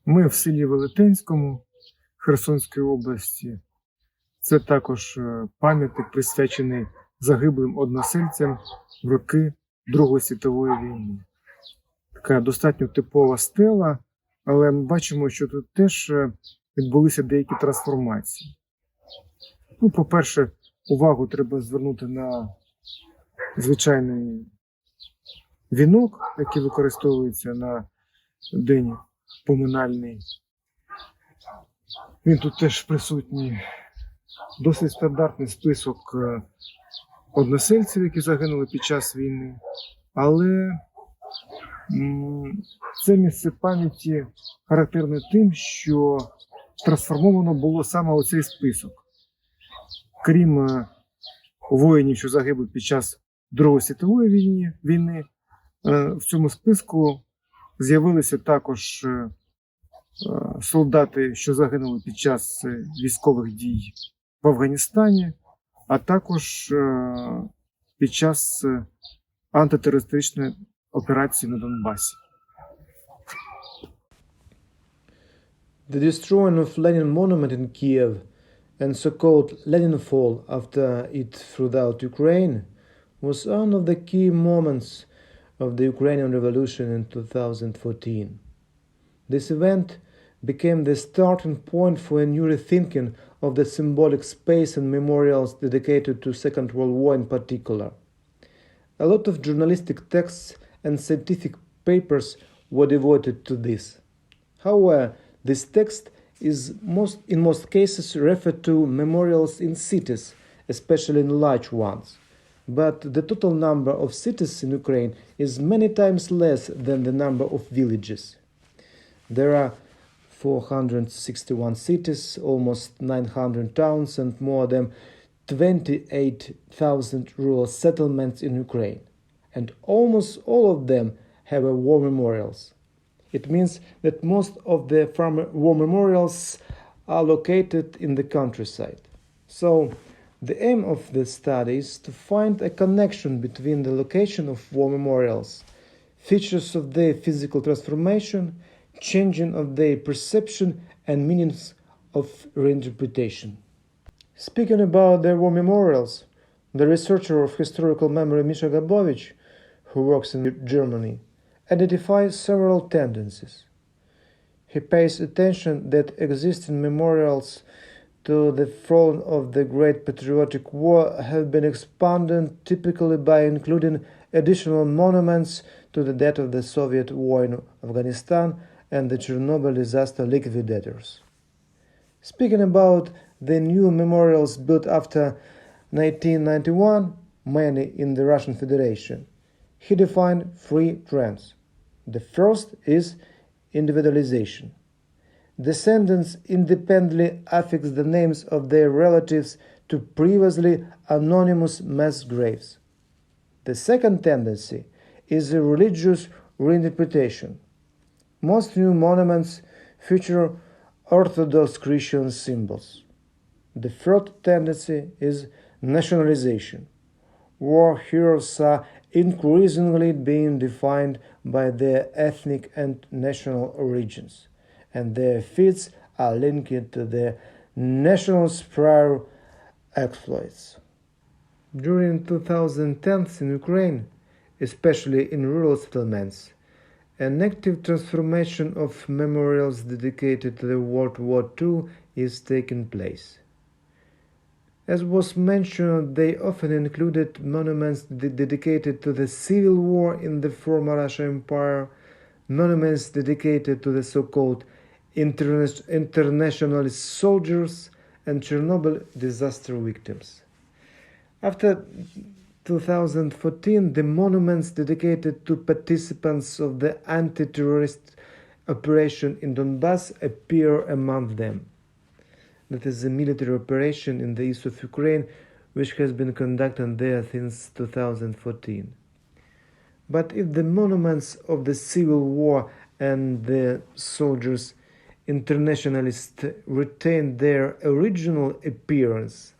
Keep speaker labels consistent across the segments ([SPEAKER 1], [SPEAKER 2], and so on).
[SPEAKER 1] Ми в селі Велетенському Херсонської області. Це також пам'ятник, присвячений загиблим односельцям в роки Другої світової війни. Така достатньо типова стела, але ми бачимо, що тут теж відбулися деякі трансформації. По-перше, увагу треба звернути на звичайний вінок, який використовується на день поминальний. Він тут теж присутній. Досить стандартний список односельців, які загинули під час війни. Але це місце пам'яті характерне тим, що трансформовано було саме оцей список. Крім воїнів, що загибли під час Другої світової війни, в цьому списку з'явилися також солдати, що загинули під час військових дій в Афганістані, а також під час антитерористичної операції на Донбасі.
[SPEAKER 2] The destroying of Lenin monument in Kiev and so-called Lenin Fall after it throughout Ukraine was one of the key moments of the Ukrainian Revolution in 2014. This event became the starting point for a new rethinking of the symbolic space and memorials dedicated to Second World War in particular. A lot of journalistic texts and scientific papers were devoted to this. However, this text is in most cases referred to memorials in cities, especially in large ones. But the total number of cities in Ukraine is many times less than the number of villages. There are 461 cities, almost 900 towns, and more than 28,000 rural settlements in Ukraine. And almost all of them have war memorials. It means that most of the war memorials are located in the countryside. So, the aim of this study is to find a connection between the location of war memorials, features of their physical transformation, changing of their perception, and meanings of reinterpretation. Speaking about the war memorials, the researcher of historical memory Misha Gabovich, who works in Germany, identifies several tendencies. He pays attention that existing memorials to the fallen of the Great Patriotic War have been expanded typically by including additional monuments to the death of the Soviet war in Afghanistan and the Chernobyl disaster liquidators. Speaking about the new memorials built after 1991, many in the Russian Federation, he defined three trends. The first is individualization. Descendants independently affix the names of their relatives to previously anonymous mass graves. The second tendency is a religious reinterpretation. Most new monuments feature Orthodox Christian symbols. The third tendency is nationalization. War heroes are increasingly being defined by their ethnic and national origins, and their feats are linked to their national's prior exploits. During 2010s in Ukraine, especially in rural settlements, an active transformation of memorials dedicated to the World War II is taking place. As was mentioned, they often included monuments dedicated to the civil war in the former Russian Empire, monuments dedicated to the so-called internationalist soldiers and Chernobyl disaster victims. After 2014, the monuments dedicated to participants of the anti-terrorist operation in Donbas appear among them. That is a military operation in the east of Ukraine, which has been conducted there since 2014. But if the monuments of the civil war and the soldiers internationalists retain their original appearance,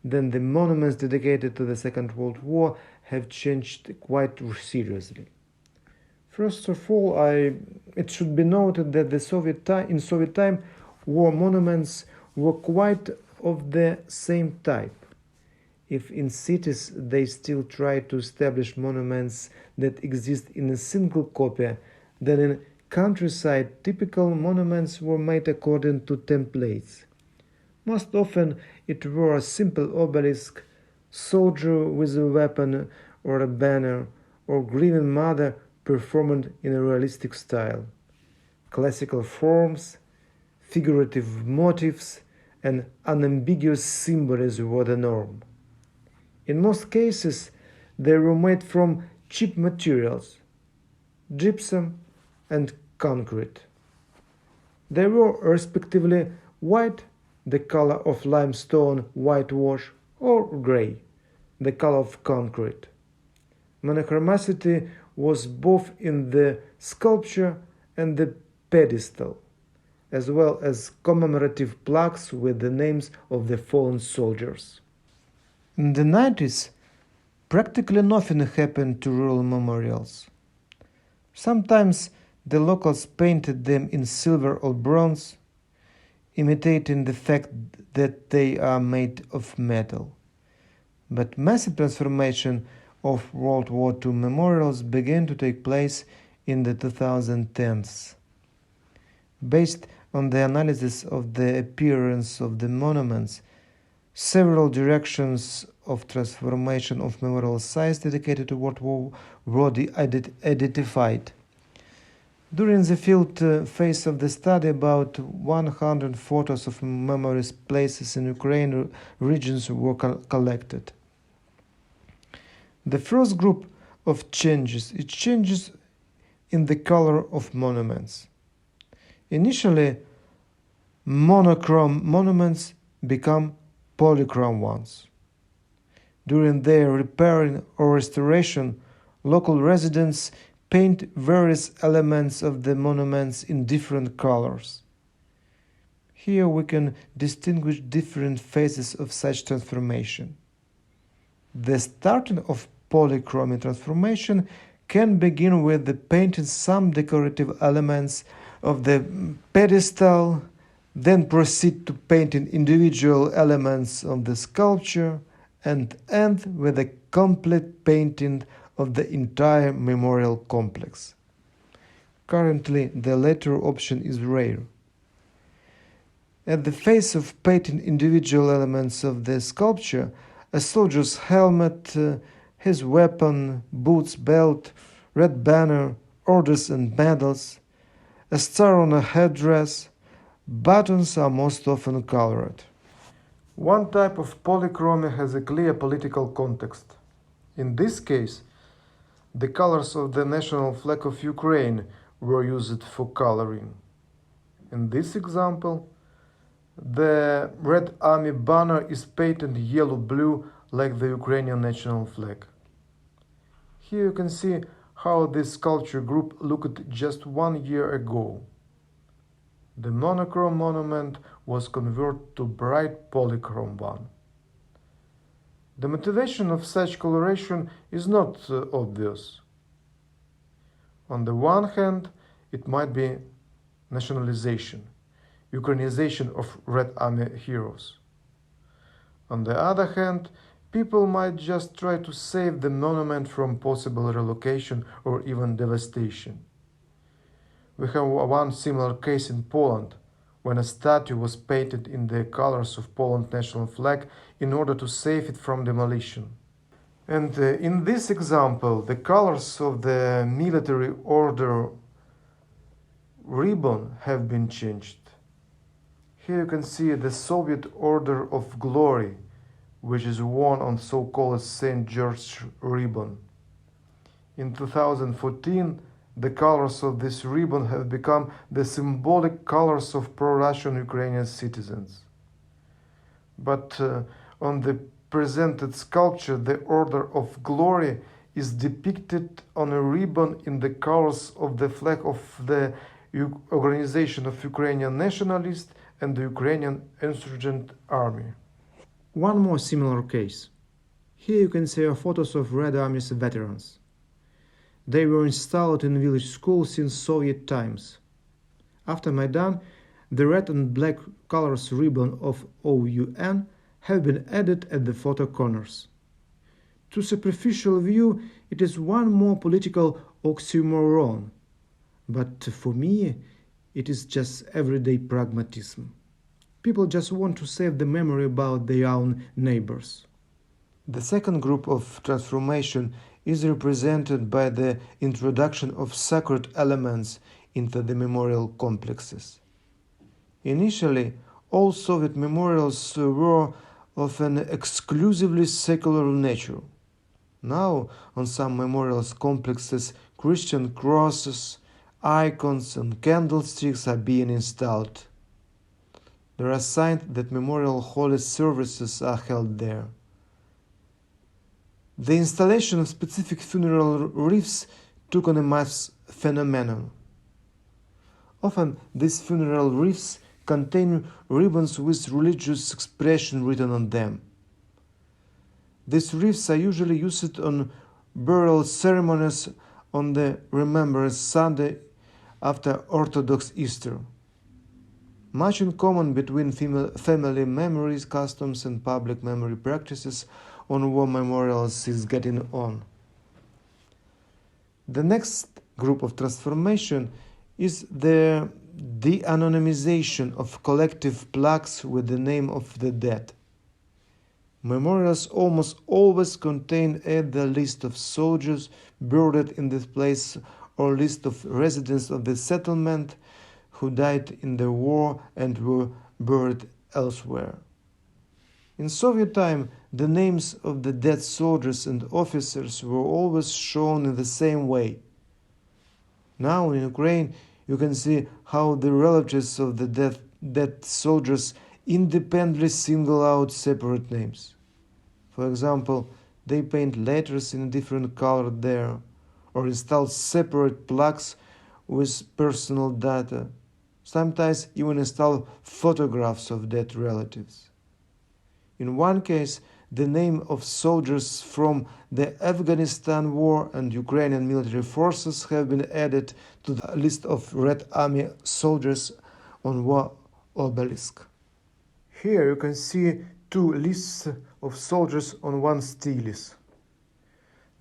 [SPEAKER 2] then the monuments dedicated to the Second World War have changed quite seriously. First of all, it should be noted that in Soviet time, war monuments were quite of the same type. If in cities they still try to establish monuments that exist in a single copy, then in countryside typical monuments were made according to templates. Most often it were a simple obelisk, soldier with a weapon or a banner, or grieving mother performed in a realistic style. Classical forms, figurative motifs, and unambiguous symbolism were the norm. In most cases, they were made from cheap materials, gypsum and concrete. They were respectively white, the color of limestone whitewash, or gray, the color of concrete. Monochromicity was both in the sculpture and the pedestal, as well as commemorative plaques with the names of the fallen soldiers. In the 90s, practically nothing happened to rural memorials. Sometimes the locals painted them in silver or bronze, imitating the fact that they are made of metal. But massive transformation of World War II memorials began to take place in the 2010s. Based on the analysis of the appearance of the monuments, several directions of transformation of memorial sites dedicated to World War were identified. During the field phase of the study, about 100 photos of memory places in Ukraine regions were collected. The first group of changes is changes in the color of monuments. Initially, monochrome monuments become polychrome ones. During their repairing or restoration, local residents paint various elements of the monuments in different colors. Here we can distinguish different phases of such transformation. The starting of polychromic transformation can begin with the painting some decorative elements of the pedestal, then proceed to painting individual elements of the sculpture, and end with a complete painting of the entire memorial complex. Currently, the latter option is rare. At the phase of painting individual elements of the sculpture, a soldier's helmet, his weapon, boots, belt, red banner, orders and medals, a star on a headdress, buttons are most often colored. One type of polychromy has a clear political context. In this case, the colors of the national flag of Ukraine were used for coloring. In this example, the Red Army banner is painted yellow-blue like the Ukrainian national flag. Here you can see how this sculpture group looked just 1 year ago. The monochrome monument was converted to bright polychrome one. The motivation of such coloration is not obvious. On the one hand, it might be nationalization, Ukrainization of Red Army heroes. On the other hand, people might just try to save the monument from possible relocation or even devastation. We have one similar case in Poland, when a statue was painted in the colors of Poland's national flag in order to save it from demolition. And in this example, the colors of the military order ribbon have been changed. Here you can see the Soviet Order of Glory, which is worn on so-called St. George ribbon. In 2014, the colors of this ribbon have become the symbolic colors of pro-Russian Ukrainian citizens. But on the presented sculpture, the Order of Glory is depicted on a ribbon in the colors of the flag of the Organization of Ukrainian Nationalists and the Ukrainian Insurgent Army. One more similar case. Here you can see photos of Red Army's veterans. They were installed in village schools since Soviet times. After Maidan, the red and black colors ribbon of OUN have been added at the photo corners. To superficial view, it is one more political oxymoron, but for me, it is just everyday pragmatism. People just want to save the memory about their own neighbors. The second group of transformation is represented by the introduction of sacred elements into the memorial complexes. Initially, all Soviet memorials were of an exclusively secular nature. Now, on some memorial complexes, Christian crosses, icons, and candlesticks are being installed. There are signs that memorial holy services are held there. The installation of specific funeral wreaths took on a mass phenomenon. Often, these funeral wreaths contain ribbons with religious expression written on them. These wreaths are usually used on burial ceremonies on the Remembrance Sunday after Orthodox Easter. Much in common between family memories, customs, and public memory practices on war memorials is getting on. The next group of transformation is the de-anonymization of collective plaques with the name of the dead. Memorials almost always contain either the list of soldiers buried in this place or list of residents of the settlement who died in the war and were buried elsewhere. In Soviet time, the names of the dead soldiers and officers were always shown in the same way. Now in Ukraine, you can see how the relatives of the dead soldiers independently single out separate names. For example, they paint letters in a different color there, or install separate plaques with personal data. Sometimes even install photographs of dead relatives. In one case, the name of soldiers from the Afghanistan war and Ukrainian military forces have been added to the list of Red Army soldiers on war obelisk. Here you can see two lists of soldiers on one stele.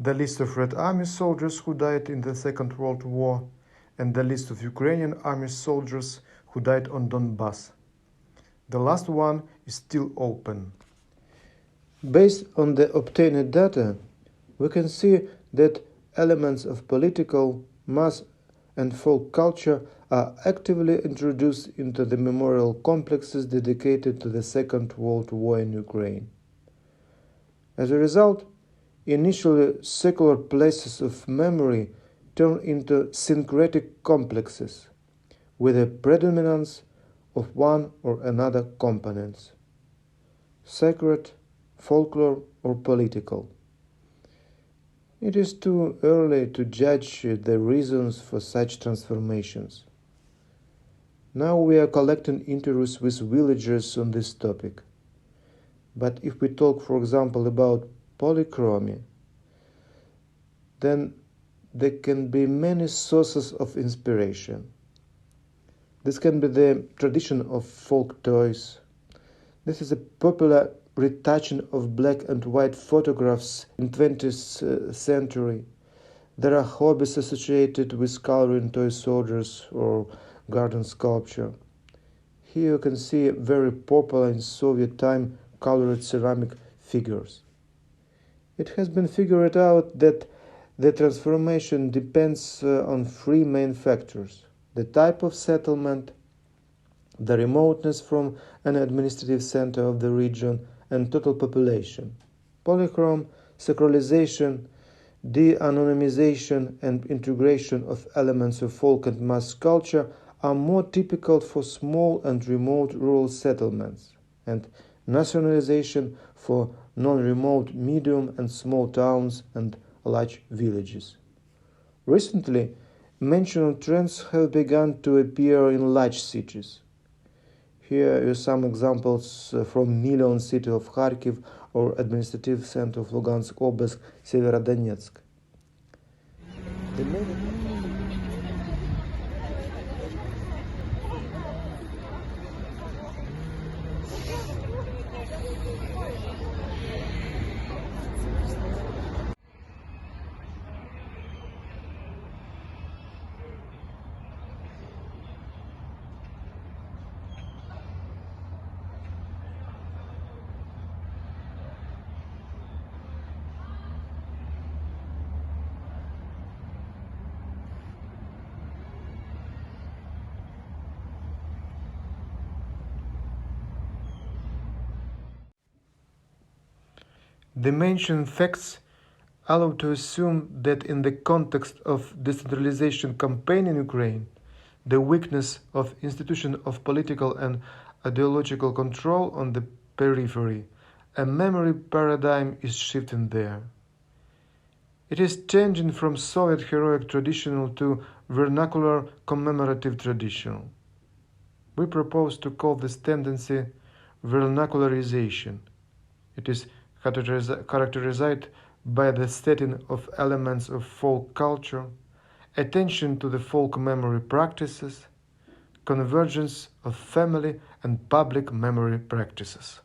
[SPEAKER 2] The list of Red Army soldiers who died in the Second World War and the list of Ukrainian army soldiers who died on Donbass. The last one is still open. Based on the obtained data, we can see that elements of political, mass, and folk culture are actively introduced into the memorial complexes dedicated to the Second World War in Ukraine. As a result, initially secular places of memory turn into syncretic complexes with a predominance of one or another components: sacred, folklore, or political. It is too early to judge the reasons for such transformations. Now we are collecting interviews with villagers on this topic. But if we talk, for example, about polychromy, then there can be many sources of inspiration. This can be the tradition of folk toys. This is a popular retouching of black and white photographs in 20th century. There are hobbies associated with coloring toy soldiers or garden sculpture. Here you can see very popular in Soviet time colored ceramic figures. It has been figured out that the transformation depends on three main factors: the type of settlement, the remoteness from an administrative center of the region, and total population. Polychrome, sacralization, de-anonymization, and integration of elements of folk and mass culture are more typical for small and remote rural settlements, and nationalization for non-remote medium and small towns and large villages. Recently, mentioned trends have begun to appear in large cities. Here are some examples from Million city of Kharkiv or administrative center of Lugansk Oblast, Severodonetsk. The main The mentioned facts allow to assume that in the context of decentralization campaign in Ukraine, the weakness of institution of political and ideological control on the periphery, a memory paradigm is shifting there. It is changing from Soviet heroic traditional to vernacular commemorative traditional. We propose to call this tendency vernacularization. It is characterized by the setting of elements of folk culture, attention to the folk memory practices, convergence of family and public memory practices.